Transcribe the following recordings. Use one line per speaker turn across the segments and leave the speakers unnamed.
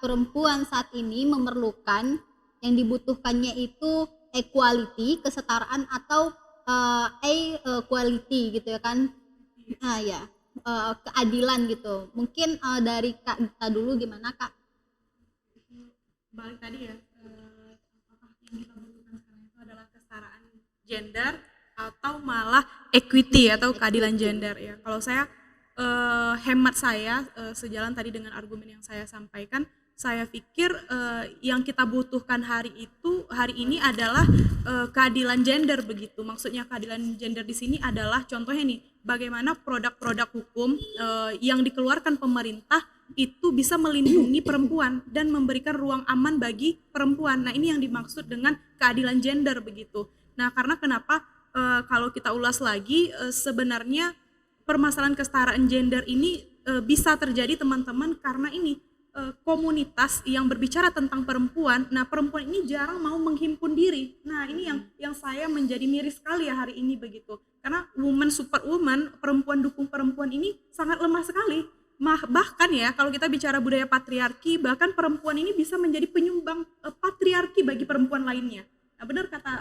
perempuan saat ini memerlukan yang dibutuhkannya itu equality, kesetaraan atau equality gitu ya kan. Nah ya, keadilan gitu. Mungkin dari Kak Gita dulu gimana Kak?
Balik tadi ya, apakah yang kita butuhkan sekarang itu adalah kesetaraan gender atau malah equity atau keadilan gender ya. Kalau saya hemat saya sejalan tadi dengan argumen yang saya sampaikan, saya pikir yang kita butuhkan hari ini adalah keadilan gender begitu. Maksudnya keadilan gender di sini adalah contohnya nih, bagaimana produk-produk hukum yang dikeluarkan pemerintah itu bisa melindungi perempuan dan memberikan ruang aman bagi perempuan. Nah, ini yang dimaksud dengan keadilan gender begitu. Nah, karena kenapa kalau kita ulas lagi sebenarnya permasalahan kesetaraan gender ini bisa terjadi teman-teman karena ini komunitas yang berbicara tentang perempuan. Nah, perempuan ini jarang mau menghimpun diri. Nah, ini yang saya menjadi miris sekali ya hari ini begitu. Karena woman super woman, perempuan dukung perempuan ini sangat lemah sekali. Bahkan ya kalau kita bicara budaya patriarki, bahkan perempuan ini bisa menjadi penyumbang patriarki bagi perempuan lainnya. Nah, benar kata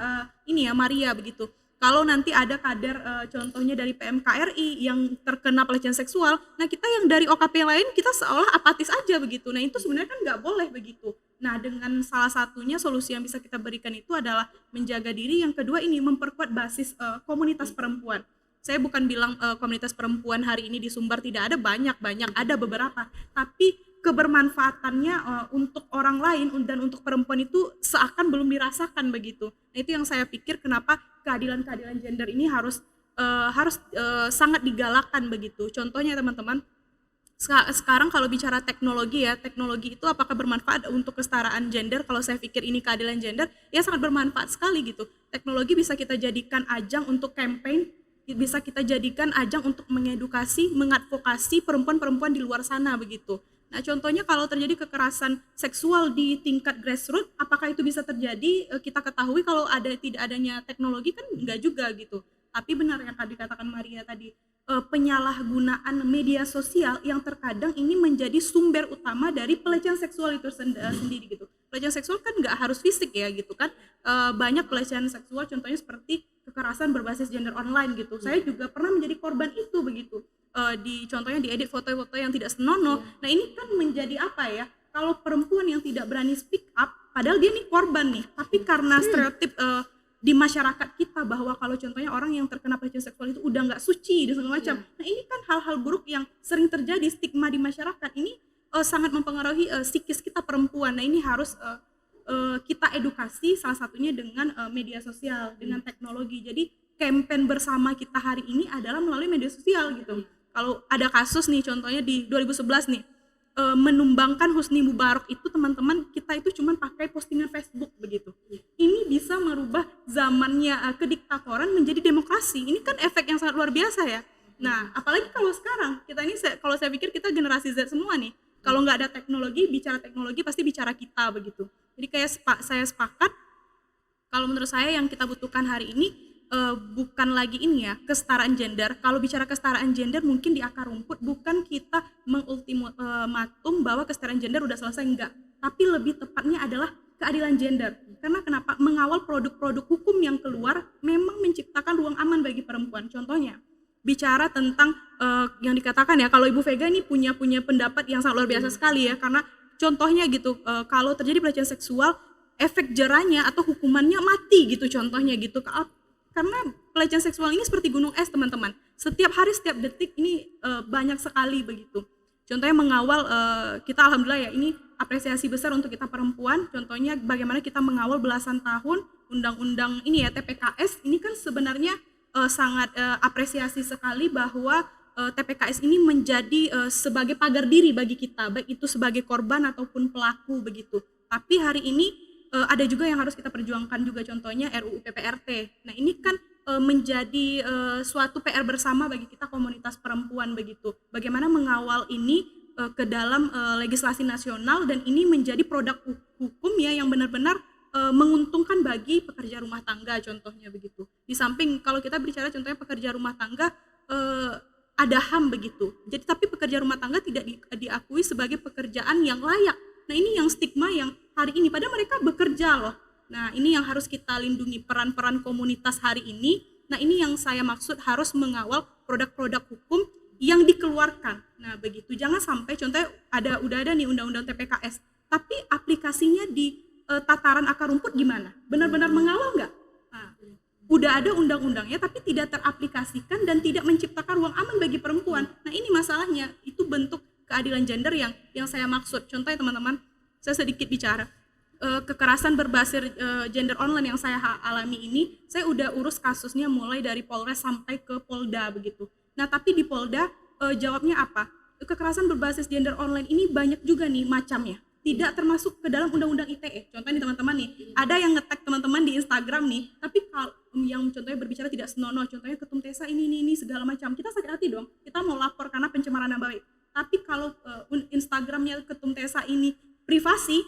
ini ya Maria begitu. Kalau nanti ada kader contohnya dari PMKRI yang terkena pelecehan seksual, nah kita yang dari OKP yang lain kita seolah apatis aja begitu. Nah, itu sebenarnya kan nggak boleh begitu. Nah, dengan salah satunya solusi yang bisa kita berikan itu adalah menjaga diri. Yang kedua ini memperkuat basis komunitas perempuan. Saya bukan bilang komunitas perempuan hari ini di Sumbar tidak ada, banyak ada beberapa, tapi kebermanfaatannya untuk orang lain dan untuk perempuan itu seakan belum dirasakan begitu. Nah, itu yang saya pikir kenapa keadilan gender ini harus sangat digalakkan begitu. Contohnya teman-teman, sekarang kalau bicara teknologi ya, teknologi itu apakah bermanfaat untuk kesetaraan gender? Kalau saya pikir ini keadilan gender, ya sangat bermanfaat sekali gitu. Teknologi bisa kita jadikan ajang untuk campaign, bisa kita jadikan ajang untuk mengedukasi, mengadvokasi perempuan-perempuan di luar sana begitu. Nah, contohnya kalau terjadi kekerasan seksual di tingkat grassroots, apakah itu bisa terjadi? Kita ketahui kalau tidak adanya teknologi kan enggak juga gitu. Tapi benar yang tadi dikatakan Maria tadi, penyalahgunaan media sosial yang terkadang ini menjadi sumber utama dari pelecehan seksual itu sendiri gitu. Pelecehan seksual kan nggak harus fisik ya gitu kan. Banyak pelecehan seksual contohnya seperti kekerasan berbasis gender online gitu. Saya juga pernah menjadi korban itu begitu. Contohnya diedit foto-foto yang tidak senonoh. Nah, ini kan menjadi apa ya? Kalau perempuan yang tidak berani speak up, padahal dia nih korban nih, tapi karena stereotip di masyarakat kita bahwa kalau contohnya orang yang terkena pelecehan seksual itu udah nggak suci dan segala macam. Nah, ini kan hal-hal buruk yang sering terjadi, stigma di masyarakat ini sangat mempengaruhi psikis kita perempuan. Nah, ini harus kita edukasi salah satunya dengan media sosial, dengan teknologi. Jadi campaign bersama kita hari ini adalah melalui media sosial gitu. Kalau ada kasus nih contohnya di 2011 nih, menumbangkan Husni Mubarak itu teman-teman, kita itu cuma pakai postingan Facebook begitu. Ini bisa merubah zamannya kediktatoran menjadi demokrasi. Ini kan efek yang sangat luar biasa ya. Nah, apalagi kalau sekarang kita ini, kalau saya pikir kita generasi Z semua nih. Kalau nggak ada teknologi, bicara teknologi pasti bicara kita begitu. Jadi kayak saya sepakat, kalau menurut saya yang kita butuhkan hari ini bukan lagi ini ya, kesetaraan gender. Kalau bicara kesetaraan gender mungkin di akar rumput, bukan kita mengultimatum bahwa kesetaraan gender udah selesai, enggak. Tapi lebih tepatnya adalah keadilan gender. Karena kenapa? Mengawal produk-produk hukum yang keluar memang menciptakan ruang aman bagi perempuan. Contohnya, bicara tentang yang dikatakan ya, kalau Ibu Vega ini punya pendapat yang sangat luar biasa sekali ya, karena contohnya gitu, kalau terjadi pelecehan seksual, efek jerahnya atau hukumannya mati gitu contohnya gitu. Karena pelecehan seksual ini seperti gunung es teman-teman, setiap hari setiap detik ini banyak sekali begitu. Contohnya mengawal, kita alhamdulillah ya ini apresiasi besar untuk kita perempuan. Contohnya bagaimana kita mengawal belasan tahun undang-undang ini ya, TPKS ini kan sebenarnya sangat apresiasi sekali bahwa TPKS ini menjadi sebagai pagar diri bagi kita, baik itu sebagai korban ataupun pelaku begitu. Tapi hari ini ada juga yang harus kita perjuangkan juga, contohnya RUU PPRT. Nah, ini kan menjadi suatu PR bersama bagi kita komunitas perempuan begitu. Bagaimana mengawal ini ke dalam legislasi nasional, dan ini menjadi produk hukum ya yang benar-benar menguntungkan bagi pekerja rumah tangga contohnya begitu. Di samping kalau kita bicara contohnya pekerja rumah tangga ada HAM begitu. Jadi tapi pekerja rumah tangga tidak diakui sebagai pekerjaan yang layak Nah ini yang stigma yang hari ini, padahal mereka bekerja loh. Nah ini yang harus kita lindungi, peran-peran komunitas hari ini. Nah ini yang saya maksud, harus mengawal produk-produk hukum yang dikeluarkan. Nah begitu, jangan sampai contohnya udah ada nih undang-undang TPKS, tapi aplikasinya di tataran akar rumput gimana? Benar-benar mengawal nggak? Nah, udah ada undang-undangnya tapi tidak teraplikasikan dan tidak menciptakan ruang aman bagi perempuan. Nah ini masalahnya, itu bentuk keadilan gender yang saya maksud. Contohnya teman-teman, saya sedikit bicara kekerasan berbasis gender online yang saya alami ini, saya udah urus kasusnya mulai dari Polres sampai ke Polda begitu. Nah tapi di Polda jawabnya apa? Kekerasan berbasis gender online ini banyak juga nih macamnya, tidak termasuk ke dalam undang-undang ITE. Contohnya nih teman-teman nih, ada yang nge-tag teman-teman di Instagram nih, tapi kalau yang contohnya berbicara tidak senonoh, contohnya Ketum Tesa ini segala macam, kita sakit hati dong, kita mau lapor karena pencemaran nama baik. Tapi kalau Instagramnya Ketum Tesa ini privasi,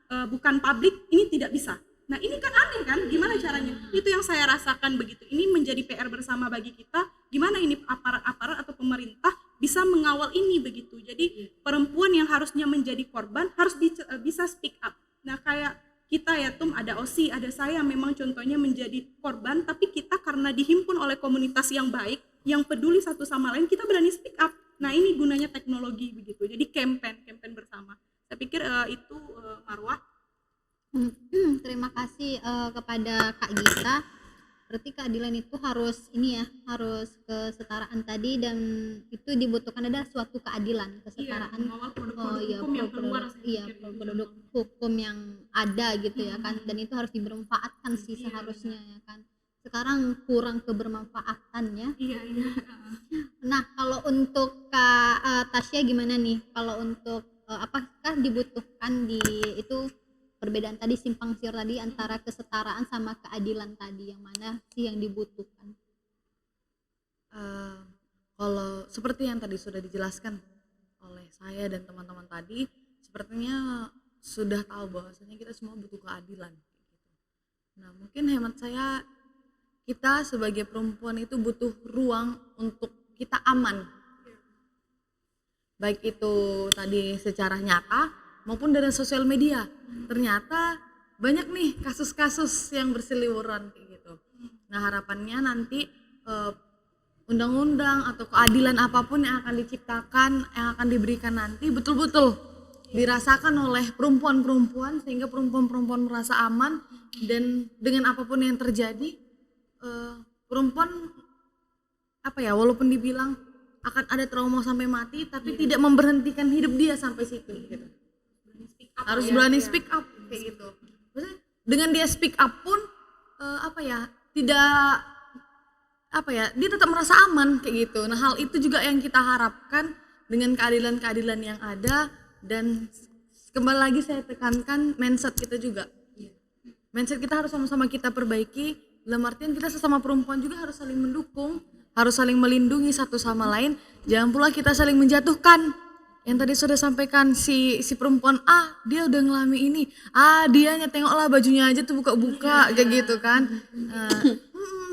bukan publik, ini tidak bisa. Nah ini kan aneh kan, gimana caranya? Itu yang saya rasakan begitu. Ini menjadi PR bersama bagi kita, gimana ini aparat-aparat atau pemerintah bisa mengawal ini begitu. Jadi perempuan yang harusnya menjadi korban harus bisa speak up. Nah kayak kita ya Tum, ada Osi, ada saya memang contohnya menjadi korban, tapi kita karena dihimpun oleh komunitas yang baik, yang peduli satu sama lain, kita berani speak up. Nah ini gunanya teknologi begitu, jadi campaign bersama. Saya pikir itu Marwah.
Terima kasih kepada Kak Gita. Berarti keadilan itu harus harus kesetaraan tadi, dan itu dibutuhkan ada suatu keadilan, kesetaraan. Produk hukum yang ada gitu ya kan, dan itu harus dibermanfaatkan sih seharusnya ya kan. Sekarang kurang kebermanfaatannya.
Iya.
Nah kalau untuk Kak Tasya gimana nih? Kalau untuk apakah dibutuhkan itu perbedaan tadi, simpang siur tadi antara kesetaraan sama keadilan tadi, yang mana sih yang dibutuhkan?
Kalau seperti yang tadi sudah dijelaskan oleh saya dan teman-teman tadi, sepertinya sudah tahu bahwasanya kita semua butuh keadilan. Nah mungkin hemat saya, kita sebagai perempuan itu butuh ruang untuk kita aman, baik itu tadi secara nyata maupun dari sosial media. Ternyata banyak nih kasus-kasus yang berseliweran kayak gitu. Nah harapannya nanti undang-undang atau keadilan apapun yang akan diciptakan, yang akan diberikan nanti betul-betul dirasakan oleh perempuan-perempuan, sehingga perempuan-perempuan merasa aman, dan dengan apapun yang terjadi perempuan walaupun dibilang akan ada trauma sampai mati, tapi tidak memberhentikan hidup dia sampai situ gitu. Harus berani speak up kayak gitu. Maksudnya dengan dia speak up pun dia tetap merasa aman kayak gitu. Nah hal itu juga yang kita harapkan dengan keadilan-keadilan yang ada, dan kembali lagi saya tekankan mindset kita juga. Mindset kita harus sama-sama kita perbaiki, dalam artian kita sesama perempuan juga harus saling mendukung, harus saling melindungi satu sama lain. Jangan pula kita saling menjatuhkan. Yang tadi sudah sampaikan, si perempuan dia udah ngelami ini, dianya tengoklah bajunya aja tuh buka-buka kayak gitu kan.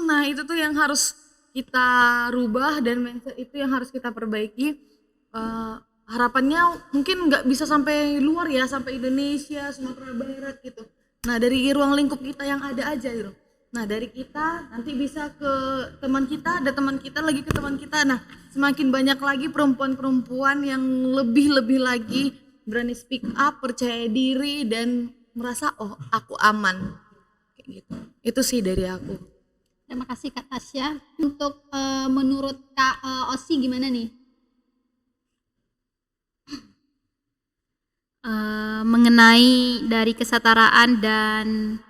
Nah itu tuh yang harus kita rubah, dan mindset itu yang harus kita perbaiki. Harapannya mungkin nggak bisa sampai luar ya, sampai Indonesia, Sumatera Barat gitu. Nah dari ruang lingkup kita yang ada aja gitu. Nah dari kita nanti bisa ke teman kita, ada teman kita lagi ke teman kita. Nah semakin banyak lagi perempuan-perempuan yang lebih lagi berani speak up, percaya diri, dan merasa aku aman kayak gitu. Itu sih dari aku.
Terima kasih Kak Tasya. Untuk menurut Kak Osi gimana nih?
Mengenai dari kesetaraan dan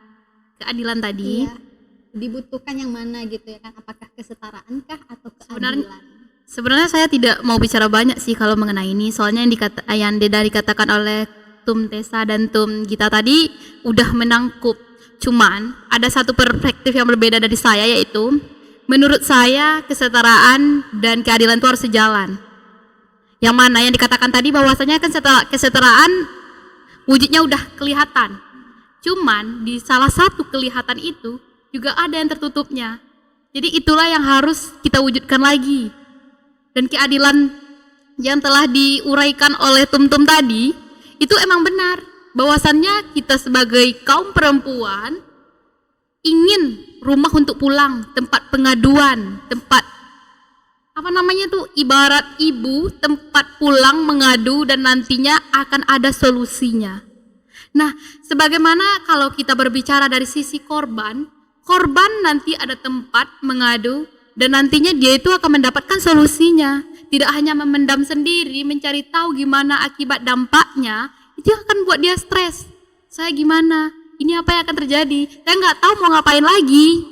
keadilan tadi,
dibutuhkan yang mana gitu ya kan, apakah kesetaraan kah atau keadilan?
Sebenarnya saya tidak mau bicara banyak sih kalau mengenai ini, soalnya yang dikatakan oleh Tum Tesa dan Tum Gita tadi udah menangkup. Cuman ada satu perspektif yang berbeda dari saya, yaitu menurut saya kesetaraan dan keadilan itu harus sejalan. Yang mana yang dikatakan tadi bahwasanya kan kesetaraan wujudnya udah kelihatan. Cuman di salah satu kelihatan itu juga ada yang tertutupnya. Jadi itulah yang harus kita wujudkan lagi. Dan keadilan yang telah diuraikan oleh Tum-Tum tadi itu emang benar bahwasannya kita sebagai kaum perempuan ingin rumah untuk pulang, tempat pengaduan, tempat apa namanya tuh, ibarat ibu, tempat pulang mengadu dan nantinya akan ada solusinya. Nah, sebagaimana kalau kita berbicara dari sisi korban nanti ada tempat mengadu dan nantinya dia itu akan mendapatkan solusinya. Tidak hanya memendam sendiri, mencari tahu gimana akibat dampaknya, itu akan buat dia stres. Saya gimana? Ini apa yang akan terjadi? Saya nggak tahu mau ngapain lagi.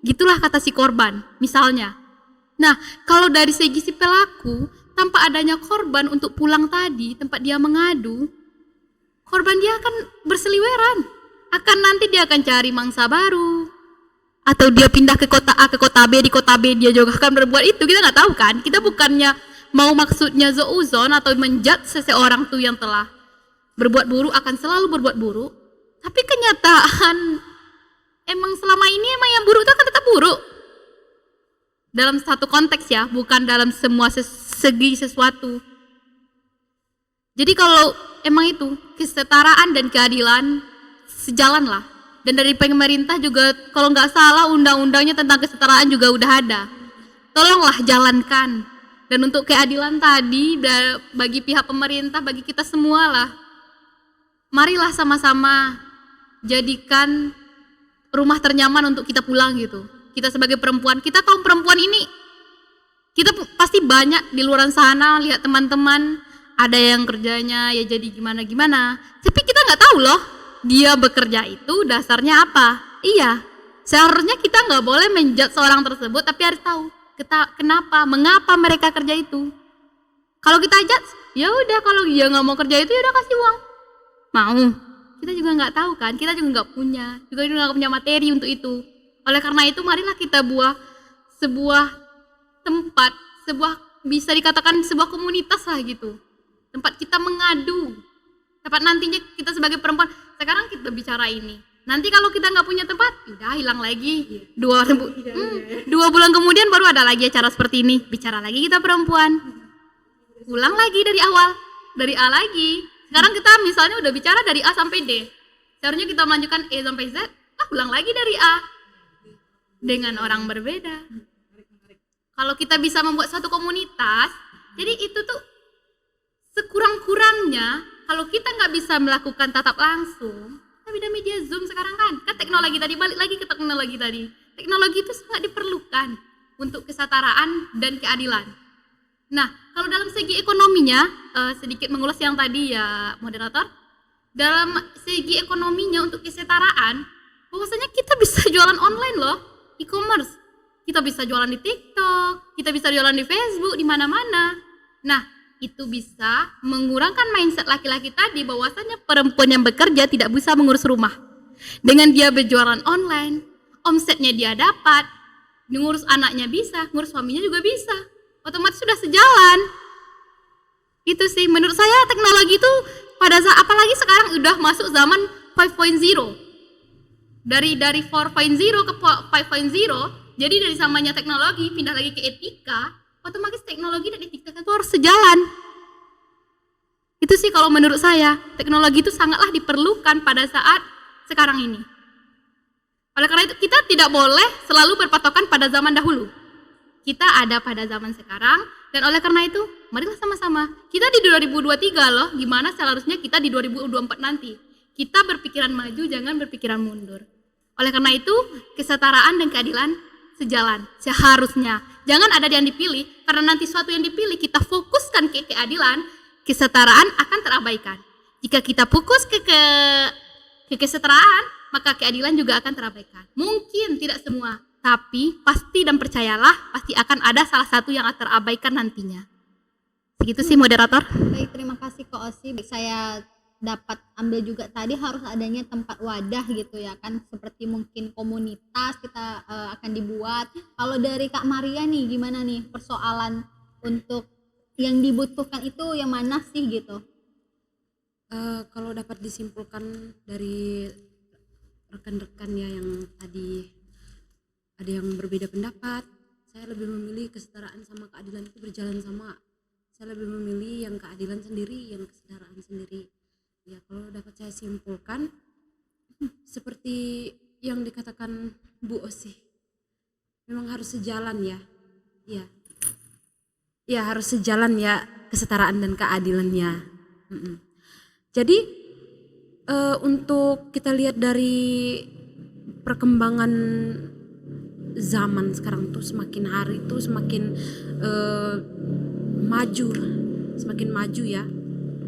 Gitulah kata si korban, misalnya. Nah, kalau dari segi si pelaku, tanpa adanya korban untuk pulang tadi, tempat dia mengadu, korban dia akan berseliweran. Akan nanti dia akan cari mangsa baru. Atau dia pindah ke kota A ke kota B, di kota B dia juga akan berbuat itu. Kita nggak tahu kan? Kita bukannya mau maksudnya zouzon atau menjudge seseorang tuh yang telah berbuat buruk akan selalu berbuat buruk. Tapi kenyataan emang selama ini emang yang buruk itu akan tetap buruk. Dalam satu konteks ya, bukan dalam semua segi sesuatu. Jadi kalau emang itu kesetaraan dan keadilan sejalan lah. Dan dari pemerintah juga kalau nggak salah undang-undangnya tentang kesetaraan juga udah ada. Tolonglah jalankan. Dan untuk keadilan tadi bagi pihak pemerintah, bagi kita semua lah, marilah sama-sama jadikan rumah ternyaman untuk kita pulang gitu. Kita sebagai perempuan, kita kaum perempuan ini, kita pasti banyak di luar sana lihat teman-teman ada yang kerjanya ya jadi gimana-gimana. Tapi kita nggak tahu loh, dia bekerja itu dasarnya apa. Iya, seharusnya kita nggak boleh menjudge seorang tersebut, tapi harus tahu kenapa, mengapa mereka kerja itu. Kalau kita judge, ya udah kalau dia nggak mau kerja itu ya udah kasih uang. Mau? Kita juga nggak tahu kan, kita juga nggak punya materi untuk itu. Oleh karena itu marilah kita buat sebuah tempat, bisa dikatakan sebuah komunitas lah gitu. Tempat kita mengadu. Tempat nantinya kita sebagai perempuan, sekarang kita bicara ini. Nanti kalau kita nggak punya tempat, udah hilang lagi. Dua bulan kemudian baru ada lagi acara seperti ini. Bicara lagi kita perempuan. Ulang lagi dari awal, dari A lagi. Sekarang kita misalnya udah bicara dari A sampai D. Seharusnya kita melanjutkan E sampai Z, ulang lagi dari A. Dengan orang berbeda. Kalau kita bisa membuat satu komunitas, jadi itu tuh sekurang-kurangnya kalau kita nggak bisa melakukan tatap langsung, tapi ada media Zoom sekarang kan teknologi tadi, balik lagi ke teknologi tadi. Teknologi itu sangat diperlukan untuk kesetaraan dan keadilan. Nah, kalau dalam segi ekonominya, sedikit mengulas yang tadi ya moderator, dalam segi ekonominya untuk kesetaraan, bahwasanya kita bisa jualan online loh. E-commerce, kita bisa jualan di TikTok, kita bisa jualan di Facebook, di mana-mana. Nah, itu bisa mengurangkan mindset laki-laki tadi bahwasanya perempuan yang bekerja tidak bisa mengurus rumah. Dengan dia berjualan online, omsetnya dia dapat, ngurus anaknya bisa, ngurus suaminya juga bisa. Otomatis sudah sejalan. Itu sih menurut saya teknologi itu pada saat apalagi sekarang udah masuk zaman 5.0. Dari 4.0 ke 5.0, jadi dari samanya teknologi pindah lagi ke etika, otomatis teknologi dan etika itu harus sejalan. Itu sih kalau menurut saya, teknologi itu sangatlah diperlukan pada saat sekarang ini. Oleh karena itu kita tidak boleh selalu berpatokan pada zaman dahulu. Kita ada pada zaman sekarang, dan oleh karena itu marilah sama-sama. Kita di 2023 loh, gimana seharusnya kita di 2024 nanti. Kita berpikiran maju, jangan berpikiran mundur. Oleh karena itu, kesetaraan dan keadilan sejalan, seharusnya. Jangan ada yang dipilih, karena nanti suatu yang dipilih kita fokuskan ke keadilan, kesetaraan akan terabaikan. Jika kita fokus ke kesetaraan, maka keadilan juga akan terabaikan. Mungkin tidak semua, tapi pasti dan percayalah, pasti akan ada salah satu yang akan terabaikan nantinya. Segitu sih moderator.
Baik, terima kasih Kak Osi. Saya dapat ambil juga tadi harus adanya tempat wadah gitu ya kan, seperti mungkin komunitas kita akan dibuat. Kalau dari Kak Maria nih gimana nih persoalan untuk yang dibutuhkan itu yang mana sih gitu?
Kalau dapat disimpulkan dari rekan-rekan ya yang tadi ada yang berbeda pendapat, saya lebih memilih kesetaraan sama keadilan itu berjalan sama. Saya lebih memilih yang keadilan sendiri, yang kesetaraan sendiri. Ya kalau dapat saya simpulkan seperti yang dikatakan Bu Osi, memang harus sejalan ya. Iya. Ya harus sejalan ya kesetaraan dan keadilannya. Mm-mm. Jadi untuk kita lihat dari perkembangan zaman sekarang tuh semakin hari tuh semakin maju, semakin maju ya.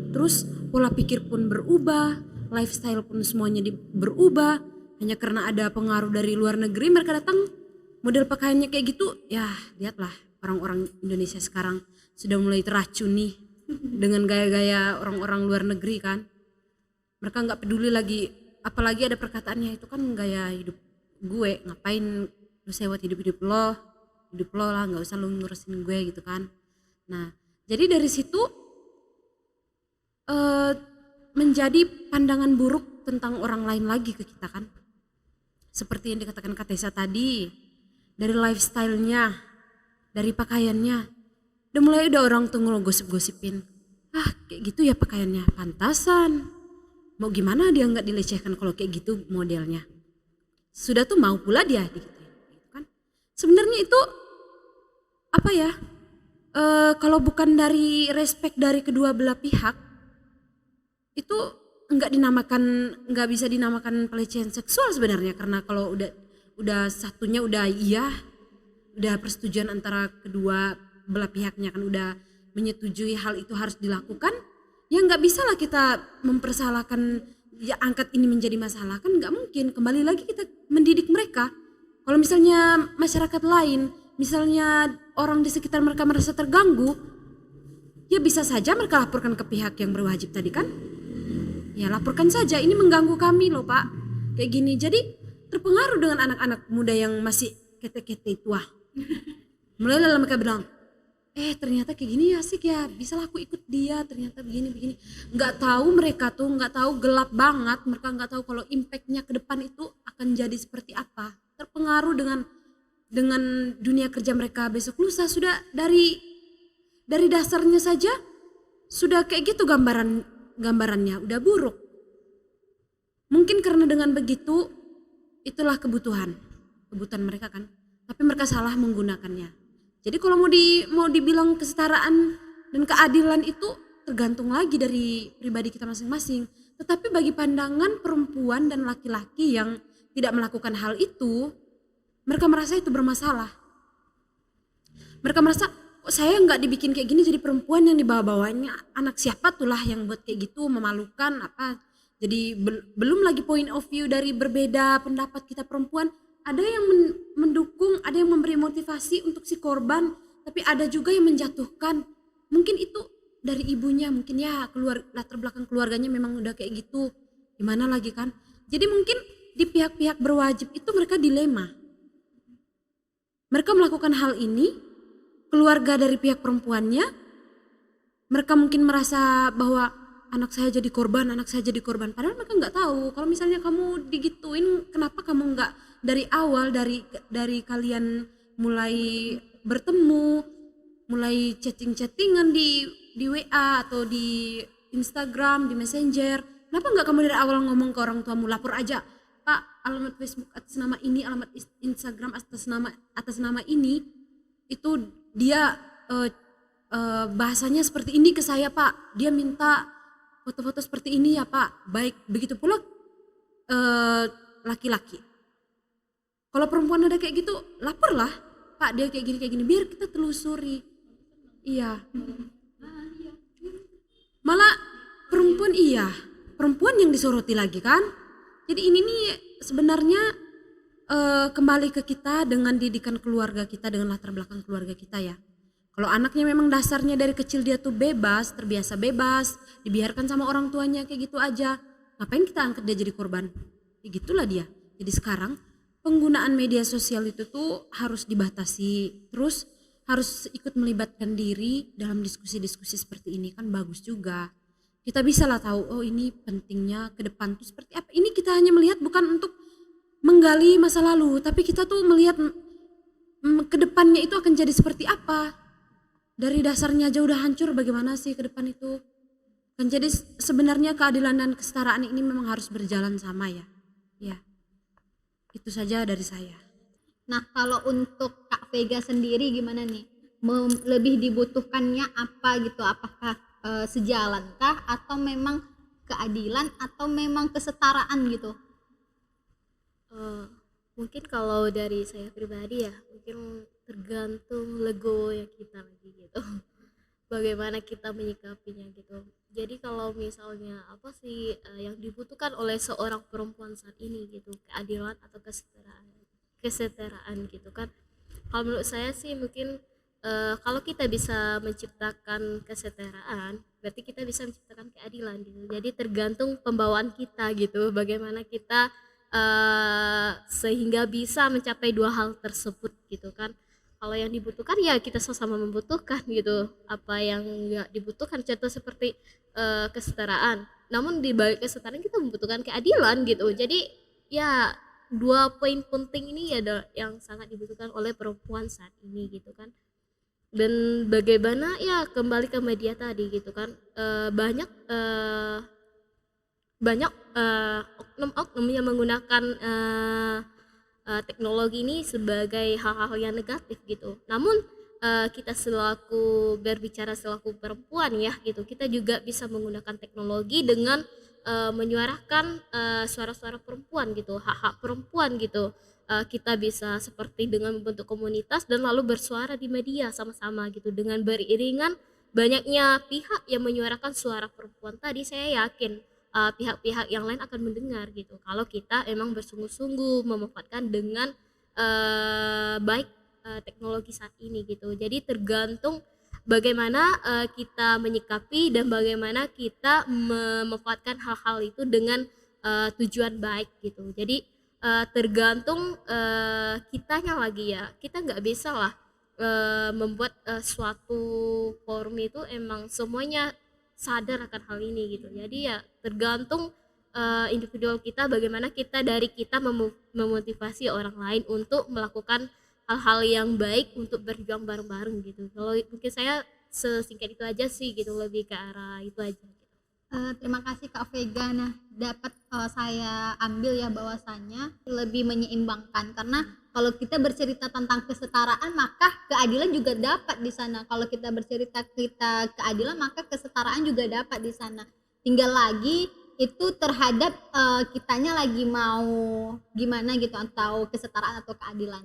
Terus pola pikir pun berubah, lifestyle pun semuanya berubah. Hanya karena ada pengaruh dari luar negeri mereka datang model pakaiannya kayak gitu. Ya lihatlah orang-orang Indonesia sekarang sudah mulai teracuni dengan gaya-gaya orang-orang luar negeri kan. Mereka nggak peduli lagi, apalagi ada perkataannya itu kan gaya hidup gue, ngapain lu sewot hidup lo lah, nggak usah lu ngurusin gue gitu kan. Nah jadi dari situ menjadi pandangan buruk tentang orang lain lagi ke kita kan. Seperti yang dikatakan Kak Tessa tadi, dari lifestyle-nya, dari pakaiannya, udah mulai orang tuh ngegosip-gosipin, kayak gitu ya pakaiannya, pantasan. Mau gimana dia nggak dilecehkan kalau kayak gitu modelnya. Sudah tuh mau pula dia digituin, gitu kan. Sebenarnya itu apa ya? Kalau bukan dari respect dari kedua belah pihak, itu nggak bisa dinamakan pelecehan seksual sebenarnya, karena kalau udah satunya udah persetujuan antara kedua belah pihaknya kan udah menyetujui hal itu harus dilakukan, ya nggak bisa lah kita mempersalahkan, ya angkat ini menjadi masalah kan nggak mungkin. Kembali lagi kita mendidik mereka. Kalau misalnya masyarakat lain, misalnya orang di sekitar mereka merasa terganggu, ya bisa saja mereka laporkan ke pihak yang berwajib tadi kan. Ya laporkan saja, ini mengganggu kami loh Pak, kayak gini. Jadi terpengaruh dengan anak-anak muda yang masih kete-kete tua. Mulai dalam mereka bilang, ternyata kayak gini asik ya, bisa lah aku ikut dia, ternyata begini. Nggak tahu mereka tuh, nggak tahu gelap banget, mereka nggak tahu kalau impactnya ke depan itu akan jadi seperti apa. Terpengaruh dengan dunia kerja mereka besok lusa. Sudah dari dasarnya saja sudah kayak gitu gambarannya udah buruk. Mungkin karena dengan begitu itulah kebutuhan mereka kan, tapi mereka salah menggunakannya. Jadi kalau mau dibilang kesetaraan dan keadilan itu tergantung lagi dari pribadi kita masing-masing. Tetapi bagi pandangan perempuan dan laki-laki yang tidak melakukan hal itu, mereka merasa itu bermasalah. Mereka merasa, kok saya nggak dibikin kayak gini, jadi perempuan yang dibawa-bawanya anak siapa tuh lah yang buat kayak gitu, memalukan apa. Jadi belum lagi point of view dari berbeda pendapat kita perempuan. Ada yang mendukung, ada yang memberi motivasi untuk si korban, tapi ada juga yang menjatuhkan. Mungkin itu dari ibunya, mungkin ya latar belakang keluarganya memang udah kayak gitu. Gimana lagi kan? Jadi mungkin di pihak-pihak berwajib itu mereka dilema. Mereka melakukan hal ini, keluarga dari pihak perempuannya, mereka mungkin merasa bahwa anak saya jadi korban. Padahal mereka nggak tahu kalau misalnya kamu digituin, kenapa kamu nggak dari awal, dari kalian mulai bertemu, mulai chattingan di WA atau di Instagram, di Messenger, kenapa nggak kamu dari awal ngomong ke orang tuamu, lapor aja, Pak, alamat Facebook atas nama ini, alamat Instagram atas nama ini, itu dia bahasanya seperti ini ke saya Pak, dia minta foto-foto seperti ini ya Pak. Baik, begitu pula laki-laki. Kalau perempuan ada kayak gitu, laporlah Pak, dia kayak gini, biar kita telusuri. Iya. Malah perempuan yang disoroti lagi kan. Jadi ini nih sebenarnya kembali ke kita dengan didikan keluarga kita, dengan latar belakang keluarga kita ya. Kalau anaknya memang dasarnya dari kecil dia tuh bebas, terbiasa bebas, dibiarkan sama orang tuanya kayak gitu aja, ngapain kita angkat dia jadi korban? Ya gitulah dia. Jadi sekarang penggunaan media sosial itu tuh harus dibatasi, terus harus ikut melibatkan diri dalam diskusi-diskusi seperti ini kan bagus juga. Kita bisa lah tahu, oh ini pentingnya ke depan tuh seperti apa. Ini kita hanya melihat bukan untuk menggali masa lalu, tapi kita tuh melihat ke depannya itu akan jadi seperti apa. Dari dasarnya aja udah hancur, bagaimana sih ke depan itu? Kan jadi sebenarnya keadilan dan kesetaraan ini memang harus berjalan sama ya. Ya, itu saja dari saya.
Nah, kalau untuk Kak Vega sendiri gimana nih? Lebih dibutuhkannya apa gitu? Apakah sejalankah atau memang keadilan atau memang kesetaraan gitu?
Mungkin kalau dari saya pribadi ya, mungkin tergantung legonya kita lagi gitu. Bagaimana kita menyikapinya gitu. Jadi kalau misalnya apa sih yang dibutuhkan oleh seorang perempuan saat ini gitu, keadilan atau kesetaraan gitu kan. Kalau menurut saya sih mungkin kalau kita bisa menciptakan kesetaraan, berarti kita bisa menciptakan keadilan gitu. Jadi tergantung pembawaan kita gitu, bagaimana kita sehingga bisa mencapai dua hal tersebut gitu kan. Kalau yang dibutuhkan ya kita sama-sama membutuhkan gitu. Apa yang nggak dibutuhkan, contoh seperti kesetaraan. Namun di balik kesetaraan kita membutuhkan keadilan gitu. Jadi ya dua poin penting ini ada yang sangat dibutuhkan oleh perempuan saat ini gitu kan. Dan bagaimana ya kembali ke media tadi gitu kan, banyak oknum-oknum yang menggunakan teknologi ini sebagai hal-hal yang negatif gitu. Namun kita selaku berbicara selaku perempuan ya gitu, kita juga bisa menggunakan teknologi dengan menyuarakan suara-suara perempuan gitu, hak-hak perempuan gitu. Kita bisa seperti dengan membentuk komunitas dan lalu bersuara di media sama-sama gitu, dengan beriringan banyaknya pihak yang menyuarakan suara perempuan tadi. Saya yakin pihak-pihak yang lain akan mendengar gitu kalau kita emang bersungguh-sungguh memanfaatkan dengan baik teknologi saat ini gitu. Jadi tergantung bagaimana kita menyikapi dan bagaimana kita memanfaatkan hal-hal itu dengan tujuan baik gitu. Jadi tergantung kitanya lagi ya. Kita nggak bisa lah membuat suatu forum itu emang semuanya sadar akan hal ini gitu. Jadi ya tergantung individual kita, bagaimana kita dari kita memotivasi orang lain untuk melakukan hal-hal yang baik untuk berjuang bareng-bareng gitu. Kalau mungkin saya sesingkat itu aja sih gitu, lebih ke arah itu aja gitu.
Terima kasih Kak Vega. Nah, dapat saya ambil ya bahwasannya lebih menyeimbangkan, karena kalau kita bercerita tentang kesetaraan maka keadilan juga dapat di sana. Kalau kita bercerita kita keadilan maka kesetaraan juga dapat di sana. Tinggal lagi itu terhadap kitanya lagi mau gimana gitu, atau kesetaraan atau keadilan.